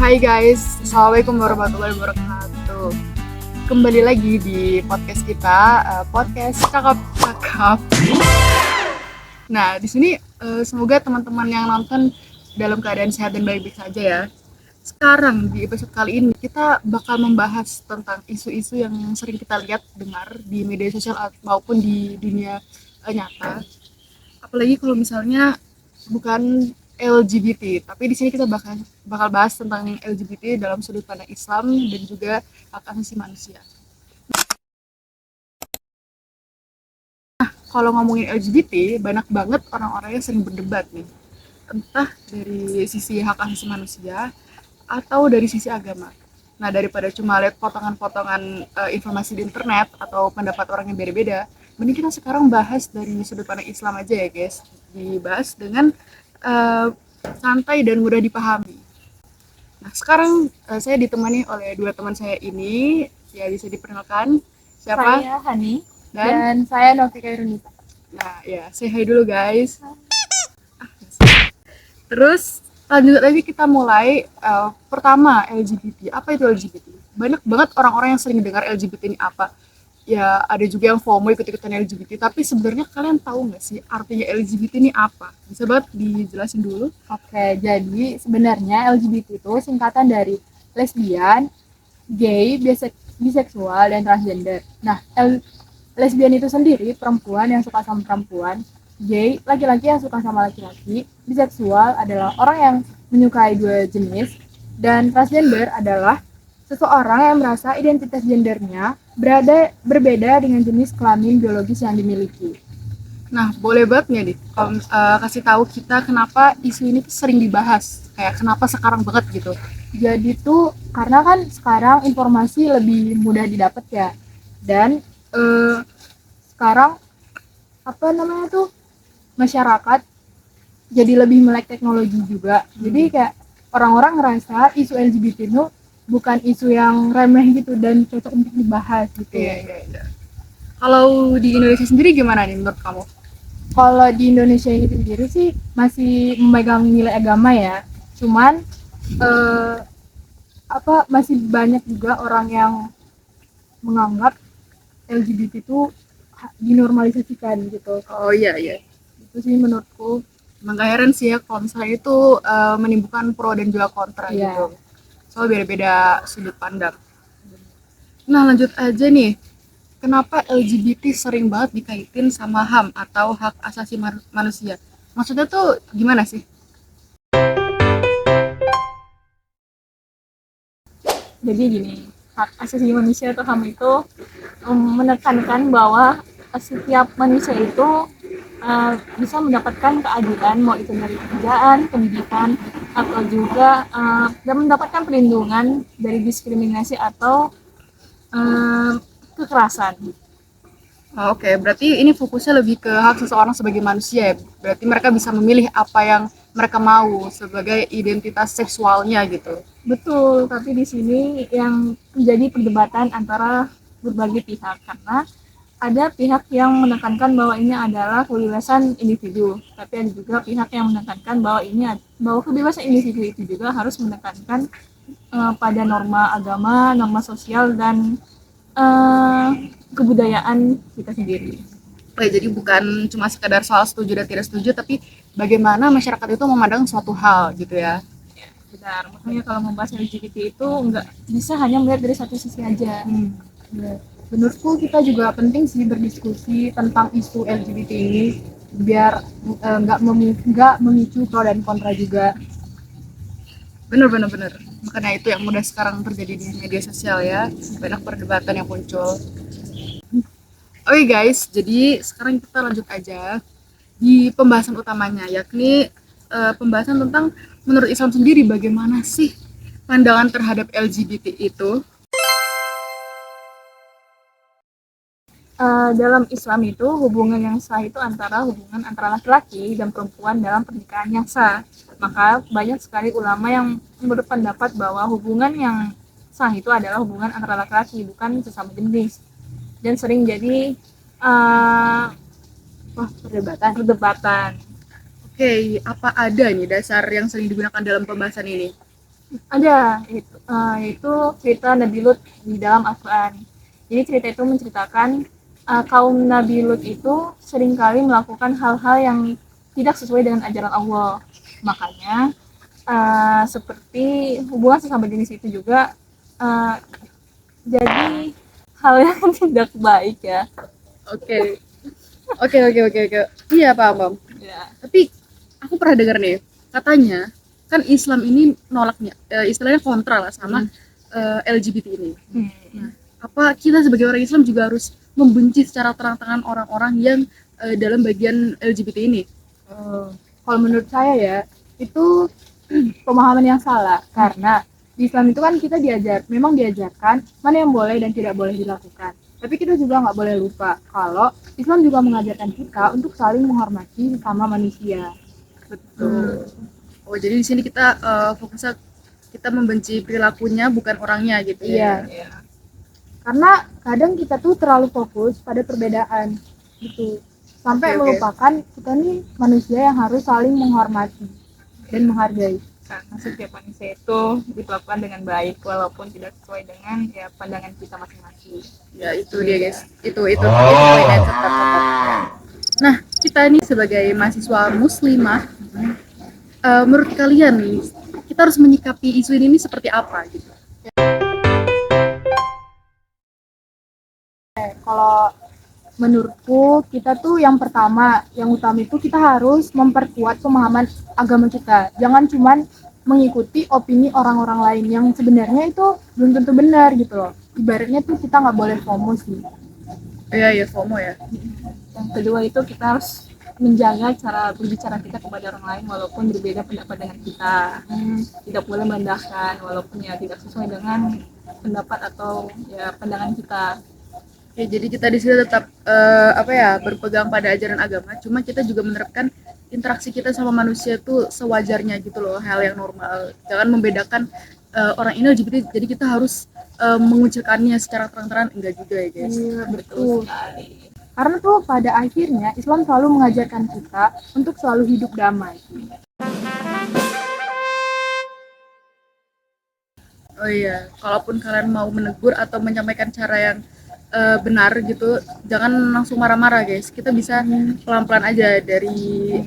Hai guys, Assalamualaikum warahmatullahi wabarakatuh. Kembali lagi di podcast kita, podcast cakap-cakap. Nah, di sini semoga teman-teman yang nonton dalam keadaan sehat dan baik-baik saja ya. Sekarang di episode kali ini kita bakal membahas tentang isu-isu yang sering kita lihat, dengar di media sosial maupun di dunia nyata. Apalagi kalau misalnya bukan LGBT, tapi di sini kita bakal bahas tentang LGBT dalam sudut pandang Islam dan juga hak asasi manusia. Kalau ngomongin LGBT, banyak banget orang-orang yang sering berdebat nih, entah dari sisi hak asasi manusia atau dari sisi agama. Nah, daripada cuma lihat potongan-potongan informasi di internet atau pendapat orang yang beda-beda, mending kita sekarang bahas dari sudut pandang Islam aja ya guys. Dibahas dengan santai dan mudah dipahami. Nah, sekarang saya ditemani oleh dua teman saya ini. Ya, bisa diperkenalkan. Siapa? Saya Hani Dan saya Novika Irunita. nah, ya, say hi dulu guys. Terus lanjut aja kita mulai. Pertama, LGBT. Apa itu LGBT? Banyak banget orang-orang yang sering dengar LGBT ini apa. Ya, ada juga yang FOMO ikut-ikutan LGBT. Tapi sebenarnya kalian tahu nggak sih artinya LGBT ini apa? Bisa banget dijelasin dulu. Oke, jadi sebenarnya LGBT itu singkatan dari lesbian, gay, biseksual, dan transgender. Nah, lesbian itu sendiri perempuan yang suka sama perempuan, gay, laki-laki yang suka sama laki-laki, biseksual adalah orang yang menyukai dua jenis, dan transgender adalah seseorang yang merasa identitas gendernya berbeda dengan jenis kelamin biologis yang dimiliki. Nah, boleh banget nggak nih kalau kasih tahu kita kenapa isu ini tuh sering dibahas? Kayak kenapa sekarang banget gitu? Jadi tuh karena kan sekarang informasi lebih mudah didapat ya, dan sekarang apa namanya tuh masyarakat jadi lebih melek teknologi juga. Jadi kayak orang-orang ngerasa isu LGBT itu bukan isu yang remeh gitu dan cocok untuk dibahas gitu. Iya. Kalau di Indonesia sendiri gimana nih menurut kamu? Kalau di Indonesia ini sendiri sih masih memegang nilai agama ya. Cuman masih banyak juga orang yang menganggap LGBT itu dinormalisasikan gitu. Oh iya. Itu sih menurutku. Emang gak heran sih ya kalau misalnya itu menimbulkan pro dan juga kontra gitu. Soal beda-beda sudut pandang. Nah, lanjut aja nih. Kenapa LGBT sering banget dikaitin sama HAM atau hak asasi manusia? Maksudnya tuh gimana sih? Jadi gini, hak asasi manusia atau HAM itu menekankan bahwa setiap manusia itu bisa mendapatkan keadilan, mau itu dari pekerjaan, pendidikan, atau juga dan mendapatkan perlindungan dari diskriminasi atau kekerasan. Oke, berarti ini fokusnya lebih ke hak seseorang sebagai manusia ya. Berarti mereka bisa memilih apa yang mereka mau sebagai identitas seksualnya gitu. Betul, tapi di sini yang menjadi perdebatan antara berbagai pihak karena ada pihak yang menekankan bahwa ini adalah kebebasan individu, tapi ada juga pihak yang menekankan bahwa kebebasan individu itu juga harus menekankan pada norma agama, norma sosial dan kebudayaan kita sendiri. Jadi bukan cuma sekedar soal setuju dan tidak setuju, tapi bagaimana masyarakat itu memandang suatu hal gitu ya. Benar, makanya kalau membahas LGBT itu nggak bisa hanya melihat dari satu sisi aja. Ya. Menurutku kita juga penting sih berdiskusi tentang isu LGBT ini biar nggak memicu pro dan kontra juga. Bener. Makanya itu yang mudah sekarang terjadi di media sosial ya, banyak perdebatan yang muncul. Oke guys, jadi sekarang kita lanjut aja di pembahasan utamanya, yakni pembahasan tentang menurut Islam sendiri bagaimana sih pandangan terhadap LGBT itu. Dalam Islam itu hubungan yang sah itu hubungan antara laki-laki dan perempuan dalam pernikahan yang sah. Maka banyak sekali ulama yang berpendapat bahwa hubungan yang sah itu adalah hubungan antara laki-laki, bukan sesama jenis, dan sering jadi perdebatan. Oke, apa ada nih dasar yang sering digunakan dalam pembahasan ini? Ada itu cerita Nabi Lut di dalam Al-Quran. Jadi cerita itu menceritakan kaum Nabi Lut itu seringkali melakukan hal-hal yang tidak sesuai dengan ajaran Allah. Makanya seperti hubungan sesama jenis itu juga uh, jadi hal yang tidak baik ya. Oke. Oke. Iya, paham. Ya. Tapi aku pernah dengar nih, katanya kan Islam ini nolaknya, istilahnya kontra lah sama LGBT ini. Nah, apa kita sebagai orang Islam juga harus membenci secara terang-terangan orang-orang yang dalam bagian LGBT ini? Kalau menurut saya ya itu pemahaman yang salah karena di Islam itu kan kita memang diajarkan mana yang boleh dan tidak boleh dilakukan. Tapi kita juga nggak boleh lupa kalau Islam juga mengajarkan kita untuk saling menghormati sesama manusia. Betul. Oh, jadi di sini kita fokusnya kita membenci perilakunya bukan orangnya gitu ya. Iya. Karena kadang kita tuh terlalu fokus pada perbedaan gitu. Sampai Oke. melupakan kita nih manusia yang harus saling menghormati dan menghargai. Karena setiap manusia itu diperlakukan dengan baik walaupun tidak sesuai dengan ya pandangan kita masing-masing. Ya itu dia guys, itu poinnya cepat. Nah, kita ini sebagai mahasiswa muslimah, menurut kalian nih kita harus menyikapi isu ini seperti apa gitu? Kalau menurutku kita tuh yang utama itu kita harus memperkuat pemahaman agama kita. Jangan cuman mengikuti opini orang-orang lain yang sebenarnya itu belum tentu benar gitu loh. Ibaratnya tuh kita nggak boleh FOMO sih. Iya FOMO ya. Yang kedua itu kita harus menjaga cara berbicara kita kepada orang lain walaupun berbeda pendapat dengan kita. Tidak boleh merendahkan walaupun ya tidak sesuai dengan pendapat atau ya pandangan kita. Ya, jadi kita di sini tetap berpegang pada ajaran agama. Cuma kita juga menerapkan interaksi kita sama manusia tuh sewajarnya gitu loh, hal yang normal. Jangan membedakan orang ini LGBT, jadi kita harus mengucilkannya secara terang-terangan, enggak juga ya guys. Iya betul. Karena tuh pada akhirnya Islam selalu mengajarkan kita untuk selalu hidup damai. Oh iya, kalaupun kalian mau menegur atau menyampaikan cara yang benar gitu, jangan langsung marah-marah guys. Kita bisa pelan-pelan aja dari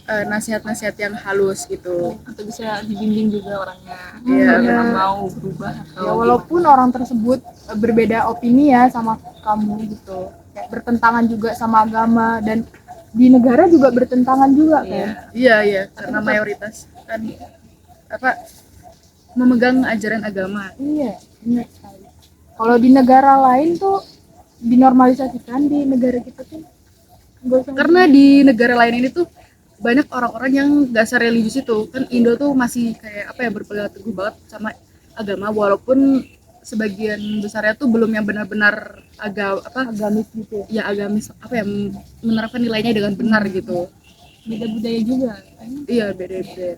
nasihat-nasihat yang halus gitu. Atau bisa dibimbing juga orangnya. Iya, Kalau mau berubah atau Ya walaupun orang tersebut berbeda opini ya sama kamu gitu, kayak bertentangan juga sama agama dan di negara juga bertentangan juga kan. Iya, karena mayoritas kan memegang ajaran agama. Iya, benar sekali. Kalau di negara lain tuh dinormalisasikan, di negara kita tuh nggak usah. Karena di negara lain ini tuh banyak orang-orang yang gak sereligius itu. Kan Indo tuh masih kayak berpegang teguh banget sama agama, walaupun sebagian besarnya tuh belum yang benar-benar agamis gitu. Ya agamis menerapkan nilainya dengan benar gitu. beda budaya juga kan? Iya, beda-beda.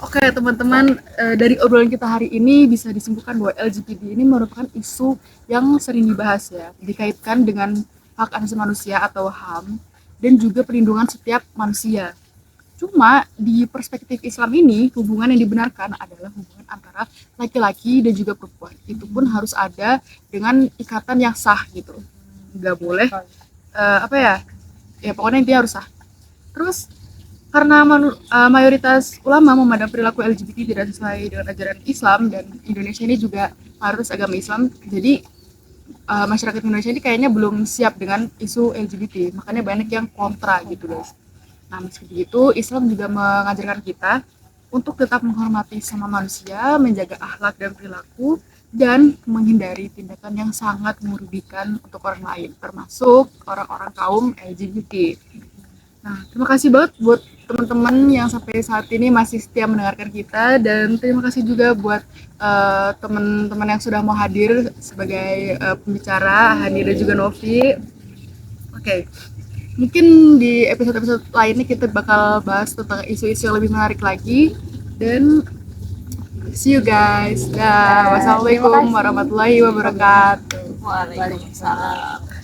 Oke teman-teman, dari obrolan kita hari ini bisa disimpulkan bahwa LGBT ini merupakan isu yang sering dibahas ya, dikaitkan dengan hak asasi manusia atau HAM dan juga perlindungan setiap manusia. Cuma di perspektif Islam ini, hubungan yang dibenarkan adalah hubungan antara laki-laki dan juga perempuan. Itu pun harus ada dengan ikatan yang sah gitu. Nggak boleh pokoknya intinya harus sah. Terus karena mayoritas ulama memandang perilaku LGBT tidak sesuai dengan ajaran Islam dan Indonesia ini juga mayoritas agama Islam, jadi masyarakat Indonesia ini kayaknya belum siap dengan isu LGBT, makanya banyak yang kontra gitu guys. Nah meski begitu, Islam juga mengajarkan kita untuk tetap menghormati sama manusia, menjaga akhlak dan perilaku, dan menghindari tindakan yang sangat merugikan untuk orang lain, termasuk orang-orang kaum LGBT. Nah, terima kasih banget buat teman-teman yang sampai saat ini masih setia mendengarkan kita, dan terima kasih juga buat teman-teman yang sudah mau hadir sebagai pembicara, Hani dan juga Novi. Oke. Mungkin di episode-episode lainnya kita bakal bahas tentang isu-isu yang lebih menarik lagi, dan see you guys. Wassalamualaikum warahmatullahi wabarakatuh. Waalaikumsalam.